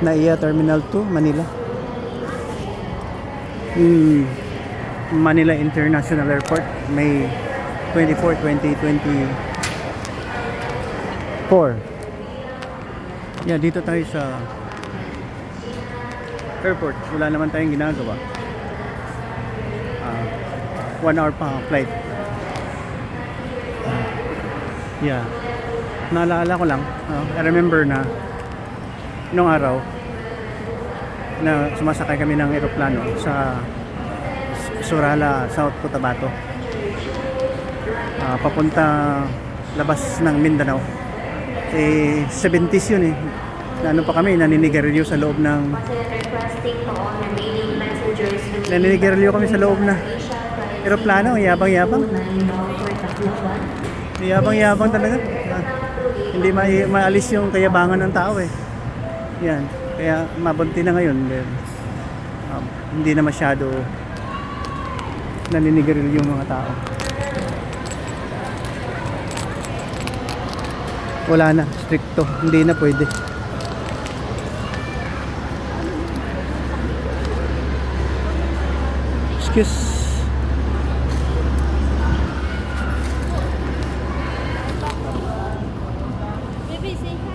NAIA Terminal 2, Manila. Hmm, Manila International Airport, May 24, 2024. Yeah, dito tayo sa airport. Wala naman tayong ginagawa. 1 hour pa ang flight. Yeah. Naalala ko lang, I remember na nung araw na sumasakay kami ng eroplano sa Surala, South Cotabato, papunta labas ng Mindanao. 70s yun eh. Ano pa kami, naninigarilyo sa loob ng naninigarilyo kami sa loob na eroplano. Yabang-yabang. Yabang-yabang talaga. Hindi maalis yung kayabangan ng tao eh. Yan. Kaya mabunti na ngayon. Hindi na masyado naninigarilyo yung mga tao. Wala na, stricto. Hindi na pwede. Excuse. Baby, say hi.